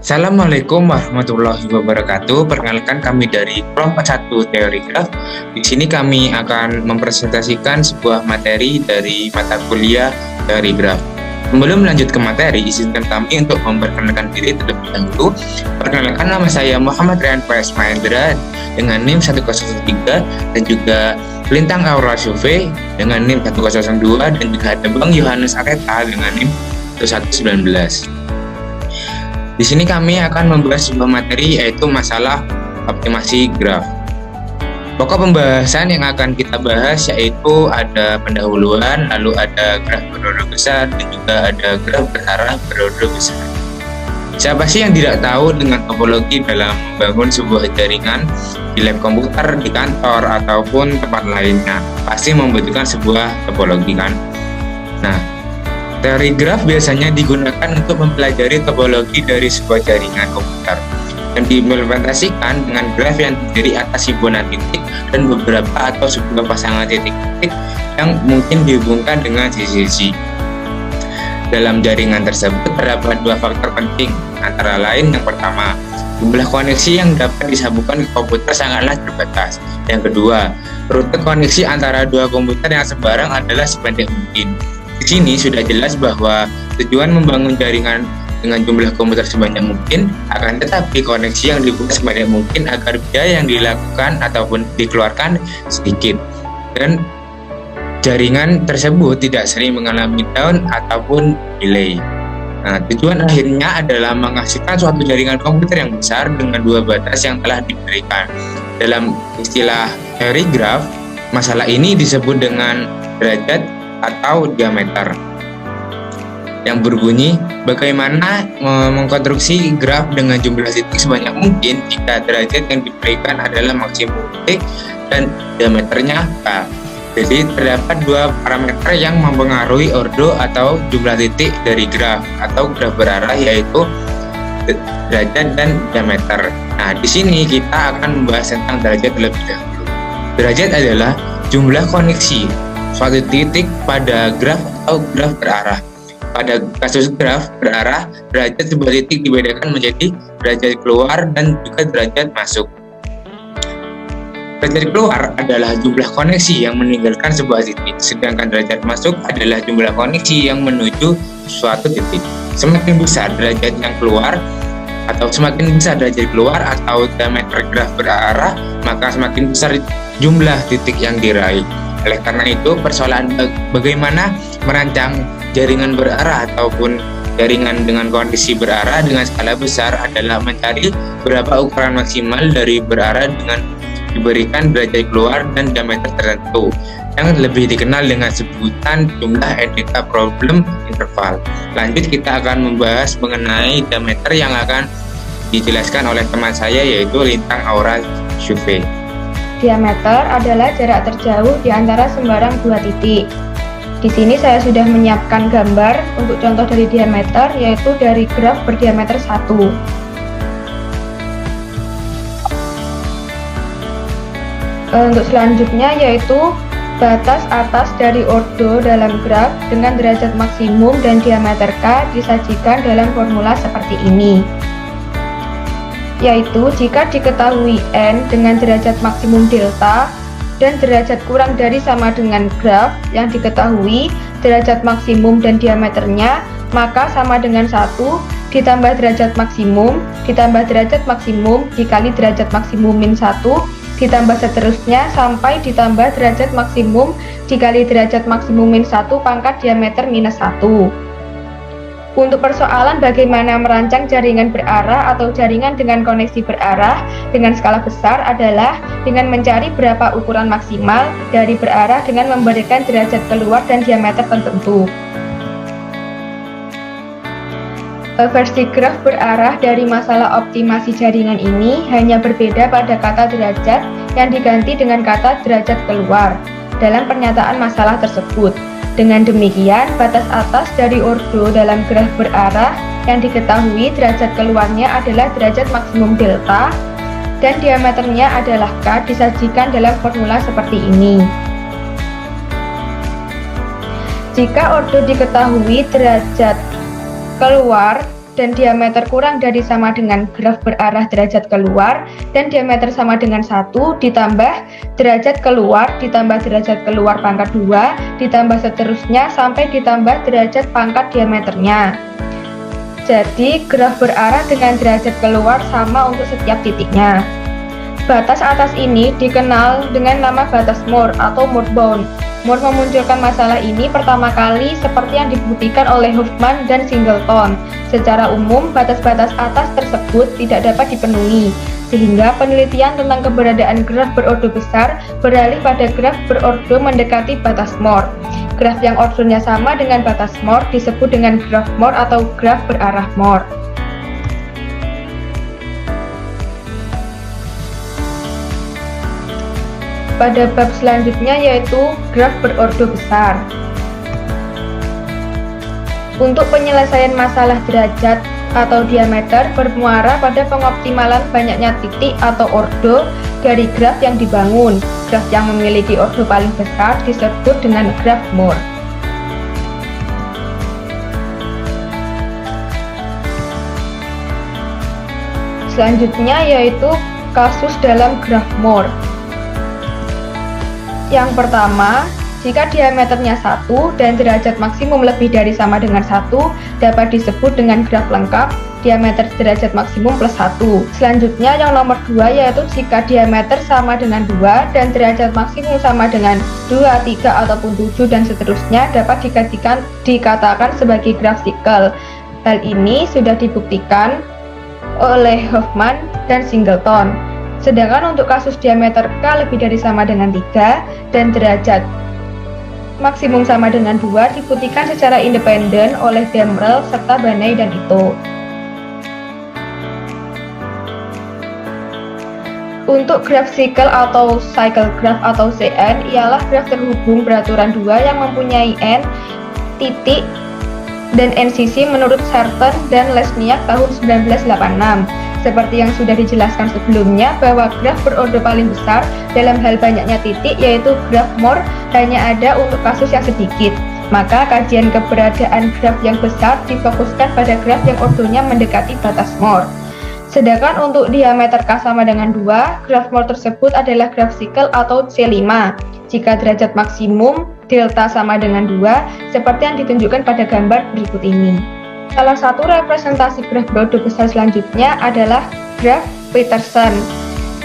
Assalamualaikum warahmatullahi wabarakatuh. Perkenalkan kami dari kelompok 1 Teori Graf. Di sini kami akan mempresentasikan sebuah materi dari mata kuliah Teori Graf. Sebelum lanjut ke materi, izinkan kami untuk memperkenalkan diri terlebih dahulu. Perkenalkan, nama saya Muhammad Rian PS Mahendra dengan NIM 103 dan juga Lintang Aura Syufe dengan NIM 102 dan juga ada Bang Yohanes Areta dengan NIM 1119. Di sini kami akan membahas sebuah materi yaitu masalah optimasi graf. Pokok pembahasan yang akan kita bahas yaitu ada pendahuluan, lalu ada graf berorder besar, dan juga ada graf berarah berorder besar. Siapa sih yang tidak tahu dengan topologi dalam membangun sebuah jaringan di lab komputer, di kantor, ataupun tempat lainnya? Pasti membutuhkan sebuah topologi kan? Nah, teori graf biasanya digunakan untuk mempelajari topologi dari sebuah jaringan komputer dan diimplementasikan dengan graf yang terdiri atas himpunan titik dan beberapa atau sebuah pasangan titik-titik yang mungkin dihubungkan dengan sisi-sisi. Dalam jaringan tersebut terdapat dua faktor penting, antara lain yang pertama, jumlah koneksi yang dapat disambungkan ke komputer sangatlah terbatas. Yang kedua, rute koneksi antara dua komputer yang sembarang adalah sependek mungkin. Di sini sudah jelas bahwa tujuan membangun jaringan dengan jumlah komputer sebanyak mungkin, akan tetapi koneksi yang dibuat sebanyak mungkin agar biaya yang dilakukan ataupun dikeluarkan sedikit dan jaringan tersebut tidak sering mengalami down ataupun delay. Nah, tujuan akhirnya adalah menghasilkan suatu jaringan komputer yang besar dengan dua batas yang telah diberikan. Dalam istilah teori graf, masalah ini disebut dengan derajat atau diameter, yang berbunyi bagaimana mengkonstruksi graf dengan jumlah titik sebanyak mungkin jika derajat yang diberikan adalah maksimum titik dan diameternya K. Jadi terdapat dua parameter yang mempengaruhi ordo atau jumlah titik dari graf atau graf berarah, yaitu derajat dan diameter. Nah, di sini kita akan membahas tentang derajat terlebih dahulu. Derajat adalah jumlah koneksi suatu titik pada graf atau graf berarah. Pada kasus graf berarah, derajat sebuah titik dibedakan menjadi derajat keluar dan juga derajat masuk. Derajat keluar adalah jumlah koneksi yang meninggalkan sebuah titik, sedangkan derajat masuk adalah jumlah koneksi yang menuju suatu titik. Semakin besar derajat yang keluar atau semakin besar derajat keluar atau diameter graf berarah, maka semakin besar jumlah titik yang diraih. Oleh karena itu, persoalan bagaimana merancang jaringan berarah ataupun jaringan dengan kondisi berarah dengan skala besar adalah mencari berapa ukuran maksimal dari berarah dengan diberikan derajat keluar dan diameter tertentu, yang lebih dikenal dengan sebutan jumlah NDK problem interval. Lanjut, kita akan membahas mengenai diameter yang akan dijelaskan oleh teman saya, yaitu Lintang Aura Syufe. Diameter adalah jarak terjauh di antara sembarang dua titik. Di sini saya sudah menyiapkan gambar untuk contoh dari diameter, yaitu dari graf berdiameter 1. Untuk selanjutnya yaitu batas atas dari ordo dalam graf dengan derajat maksimum dan diameter K disajikan dalam formula seperti ini. Yaitu jika diketahui N dengan derajat maksimum delta dan derajat kurang dari sama dengan graf yang diketahui derajat maksimum dan diameternya, maka sama dengan 1 ditambah derajat maksimum dikali derajat maksimum min 1 ditambah seterusnya sampai ditambah derajat maksimum dikali derajat maksimum min 1 pangkat diameter minus 1. Untuk persoalan bagaimana merancang jaringan berarah atau jaringan dengan koneksi berarah dengan skala besar adalah dengan mencari berapa ukuran maksimal dari berarah dengan memberikan derajat keluar dan diameter tertentu. Versi graf berarah dari masalah optimasi jaringan ini hanya berbeda pada kata derajat yang diganti dengan kata derajat keluar dalam pernyataan masalah tersebut. Dengan demikian, batas atas dari ordo dalam graf berarah yang diketahui derajat keluarnya adalah derajat maksimum delta dan diameternya adalah K disajikan dalam formula seperti ini. Jika ordo diketahui derajat keluar dan diameter kurang dari sama dengan graf berarah derajat keluar, dan diameter sama dengan 1 ditambah derajat keluar ditambah derajat keluar pangkat 2 ditambah seterusnya sampai ditambah derajat pangkat diameternya. Jadi graf berarah dengan derajat keluar sama untuk setiap titiknya. Batas atas ini dikenal dengan nama batas Moore atau Moore bound. Moore memunculkan masalah ini pertama kali seperti yang dibuktikan oleh Huffman dan Singleton. Secara umum, batas-batas atas tersebut tidak dapat dipenuhi, sehingga penelitian tentang keberadaan graf berordo besar beralih pada graf berordo mendekati batas Moore. Graf yang ordonya sama dengan batas Moore disebut dengan graf Moore atau graf berarah Moore. Pada bab selanjutnya yaitu graf berordo besar. Untuk penyelesaian masalah derajat atau diameter bermuara pada pengoptimalan banyaknya titik atau ordo dari graf yang dibangun. Graf yang memiliki ordo paling besar disebut dengan graf Moore. Selanjutnya yaitu kasus dalam graf Moore. Yang pertama, jika diameternya 1 dan derajat maksimum lebih dari sama dengan 1, dapat disebut dengan graf lengkap diameter derajat maksimum plus 1. Selanjutnya yang nomor 2 yaitu jika diameter sama dengan 2 dan derajat maksimum sama dengan 2, 3, ataupun 7 dan seterusnya dapat dikatakan sebagai graf sikel. Hal ini sudah dibuktikan oleh Huffman dan Singleton. Sedangkan untuk kasus diameter K lebih dari sama dengan 3 dan derajat maksimum sama dengan 2 dibuktikan secara independen oleh Demrel serta Banay dan Ito. Untuk graf sikel atau cycle graph atau CN ialah graf terhubung beraturan 2 yang mempunyai N titik dan N sisi menurut Sarton dan Lesniak tahun 1986. Seperti yang sudah dijelaskan sebelumnya bahwa graf berordo paling besar dalam hal banyaknya titik yaitu graf Moore hanya ada untuk kasus yang sedikit. Maka kajian keberadaan graf yang besar difokuskan pada graf yang ordonya mendekati batas Moore. Sedangkan untuk diameter K sama dengan 2, graf Moore tersebut adalah graf sikel atau C5 jika derajat maksimum delta sama dengan 2 seperti yang ditunjukkan pada gambar berikut ini. Salah satu representasi graf berordo besar selanjutnya adalah graf Petersen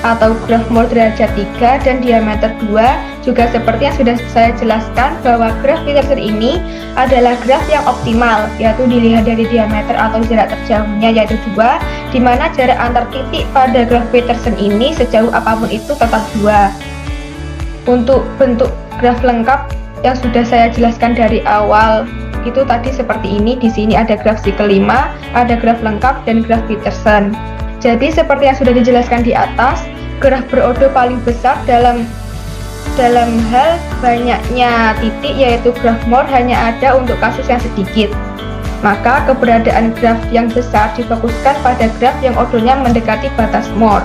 atau graf Moore derajat 3 dan diameter 2. Juga seperti yang sudah saya jelaskan bahwa graf Petersen ini adalah graf yang optimal, yaitu dilihat dari diameter atau jarak terjauhnya yaitu 2, di mana jarak antar titik pada graf Petersen ini sejauh apapun itu tetap 2. Untuk bentuk graf lengkap yang sudah saya jelaskan dari awal itu tadi seperti ini. Di sini ada graf sikel 5, ada graf lengkap dan graf Petersen. Jadi seperti yang sudah dijelaskan di atas, graf berordo paling besar dalam hal banyaknya titik yaitu graf Moore hanya ada untuk kasus yang sedikit. Maka keberadaan graf yang besar difokuskan pada graf yang ordonya mendekati batas Moore.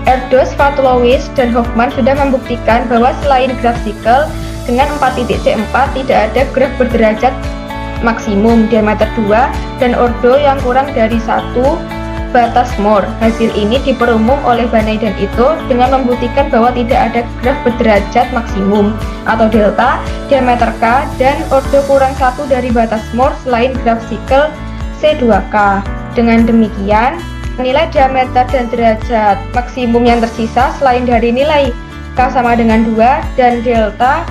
Erdős, Vatulowicz, dan Hoffman sudah membuktikan bahwa selain graf sikel dengan 4 titik C4 tidak ada graf berderajat maksimum diameter 2 dan ordo yang kurang dari 1 batas Moore. Hasil ini diperumum oleh Banay dan Ito dengan membuktikan bahwa tidak ada graf berderajat maksimum atau delta diameter K dan ordo kurang 1 dari batas Moore selain graf sikel C2K. Dengan demikian, nilai diameter dan derajat maksimum yang tersisa selain dari nilai K sama dengan 2 dan delta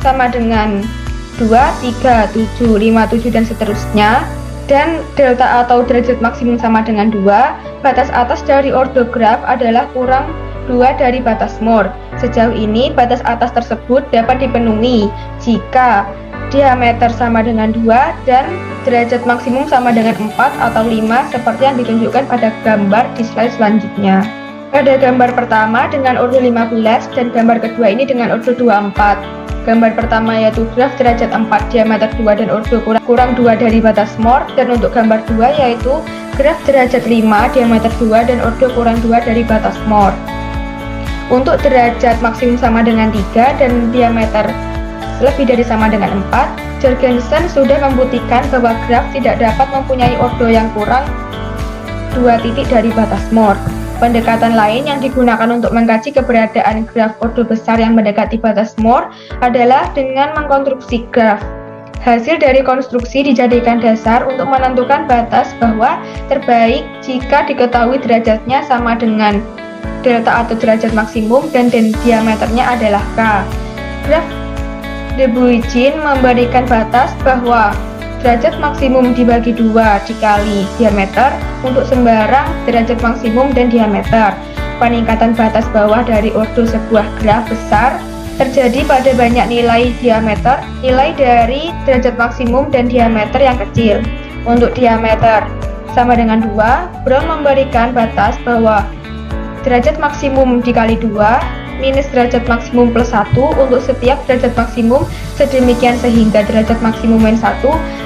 sama dengan 2, 3, 7, 5, 7 dan seterusnya, dan delta atau derajat maksimum sama dengan 2, batas atas dari ordo graf adalah kurang 2 dari batas Moore. Sejauh ini batas atas tersebut dapat dipenuhi jika diameter sama dengan 2 dan derajat maksimum sama dengan 4 atau 5 seperti yang ditunjukkan pada gambar di slide selanjutnya. Pada gambar pertama dengan ordo 15 dan gambar kedua ini dengan ordo 24. Gambar pertama yaitu graf derajat 4 diameter 2 dan ordo kurang 2 dari batas Moore, dan untuk gambar 2 yaitu graf derajat 5 diameter 2 dan ordo kurang 2 dari batas Moore. Untuk derajat maksimum sama dengan 3 dan diameter lebih dari sama dengan 4, Jorgensen sudah membuktikan bahwa graf tidak dapat mempunyai ordo yang kurang 2 titik dari batas Moore. Pendekatan lain yang digunakan untuk mengkaji keberadaan graf ordo besar yang mendekati batas Moore adalah dengan mengkonstruksi graf. Hasil dari konstruksi dijadikan dasar untuk menentukan batas bahwa terbaik jika diketahui derajatnya sama dengan delta atau derajat maksimum dan diameternya adalah K. Graf de Buygen memberikan batas bahwa derajat maksimum dibagi 2 dikali diameter untuk sembarang derajat maksimum dan diameter. Peningkatan batas bawah dari ordo sebuah graf besar terjadi pada banyak nilai diameter, nilai dari derajat maksimum dan diameter yang kecil. Untuk diameter sama dengan 2, Brown memberikan batas bahwa derajat maksimum dikali 2 minus derajat maksimum plus 1 untuk setiap derajat maksimum sedemikian sehingga derajat maksimum min 1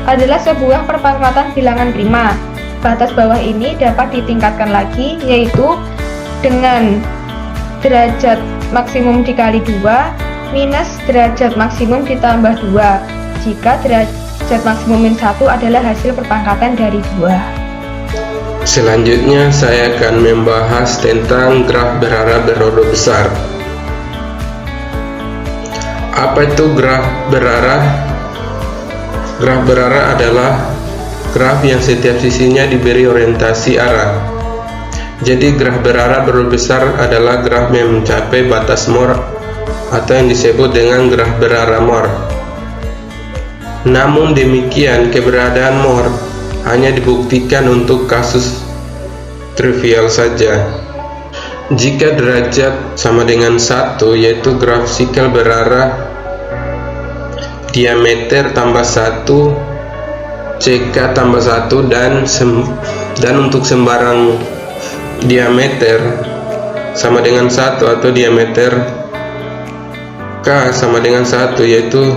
adalah sebuah perpangkatan bilangan prima. Batas bawah ini dapat ditingkatkan lagi, yaitu dengan derajat maksimum dikali 2 minus derajat maksimum ditambah 2 jika derajat maksimum min 1 adalah hasil perpangkatan dari 2. Selanjutnya saya akan membahas tentang graf berarah berordo besar. Apa itu graf berarah? Graf berarah adalah graf yang setiap sisinya diberi orientasi arah. Jadi graf berarah berordo besar adalah graf yang mencapai batas Moore atau yang disebut dengan graf berarah Moore. Namun demikian, keberadaan Moore hanya dibuktikan untuk kasus trivial saja. Jika derajat sama dengan 1, yaitu graf sikal berarah diameter tambah 1 CK tambah 1 dan untuk sembarang diameter sama dengan 1 atau diameter K sama dengan 1, yaitu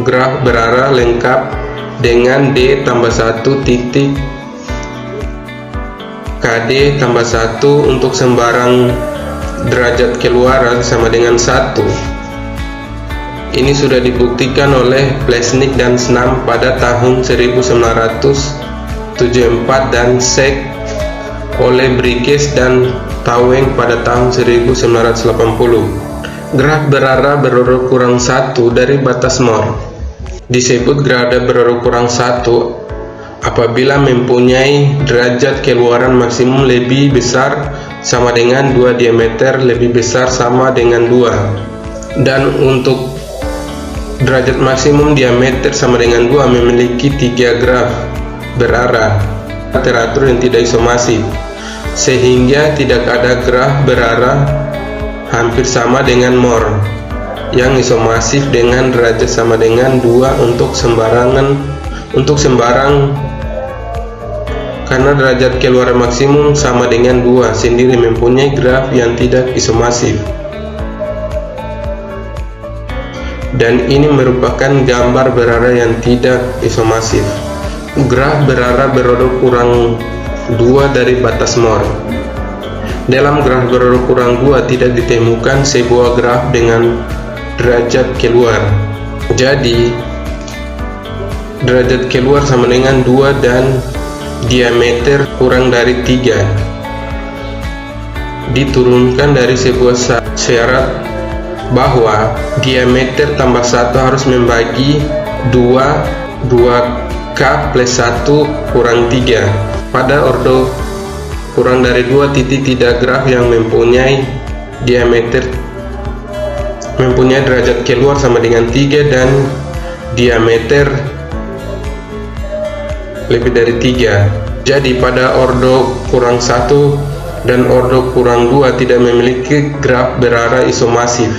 graf berarah lengkap dengan D tambah 1 titik KD tambah 1 untuk sembarang derajat keluaran sama dengan 1. Ini sudah dibuktikan oleh Plesnik dan Snam pada tahun 1974 dan Sek oleh Briggs dan Taweng pada tahun 1980. Graf berarah berordo kurang 1 dari batas Moore disebut graf berordo kurang 1 apabila mempunyai derajat keluaran maksimum lebih besar sama dengan 2 diameter lebih besar sama dengan 2, dan untuk derajat maksimum diameter sama dengan 2 memiliki 3 graf berarah teratur yang tidak isomasif, sehingga tidak ada graf berarah hampir sama dengan Moore yang isomasif dengan derajat sama dengan 2 untuk sembarang karena derajat keluaran maksimum sama dengan 2 sendiri mempunyai graf yang tidak isomasif. Dan ini merupakan gambar berarah yang tidak isomasif. Graf berarah berordo kurang 2 dari batas Moore. Dalam graf berordo kurang 2 tidak ditemukan sebuah graf dengan derajat keluar. Jadi derajat keluar sama dengan 2 dan diameter kurang dari 3 diturunkan dari sebuah syarat bahwa diameter tambah 1 harus membagi 2K plus 1 kurang 3 pada ordo kurang dari 2 titik tidak graf yang mempunyai derajat keluar sama dengan 3 dan diameter lebih dari 3. Jadi pada ordo kurang 1 dan ordo kurang 2 tidak memiliki graf berarah isomasif.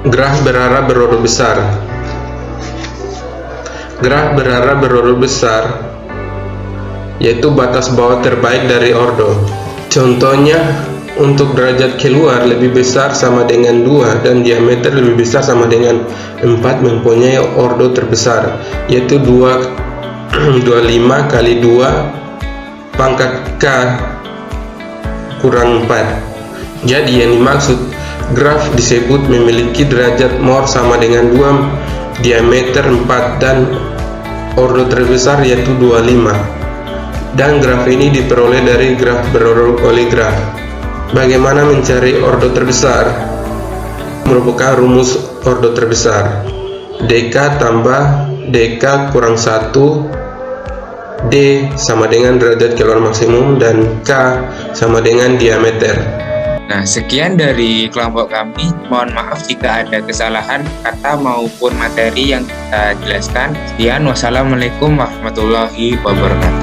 Graf berarah berordo besar. Graf berarah berordo besar yaitu batas bawah terbaik dari ordo. Contohnya, untuk derajat keluar lebih besar sama dengan 2 dan diameter lebih besar sama dengan 4 mempunyai ordo terbesar, yaitu 25 kali 2 pangkat K kurang 4. Jadi yang dimaksud graf disebut memiliki derajat Mohr sama dengan 2, diameter 4, dan ordo terbesar yaitu 25. Dan graf ini diperoleh dari graf berordo graf. Bagaimana mencari ordo terbesar? Merupakan rumus ordo terbesar. dk tambah dk kurang 1, d sama dengan derajat keluar maksimum, dan k sama dengan diameter. Nah, sekian dari kelompok kami. Mohon maaf jika ada kesalahan kata maupun materi yang kita jelaskan. Sekian, wassalamualaikum warahmatullahi wabarakatuh.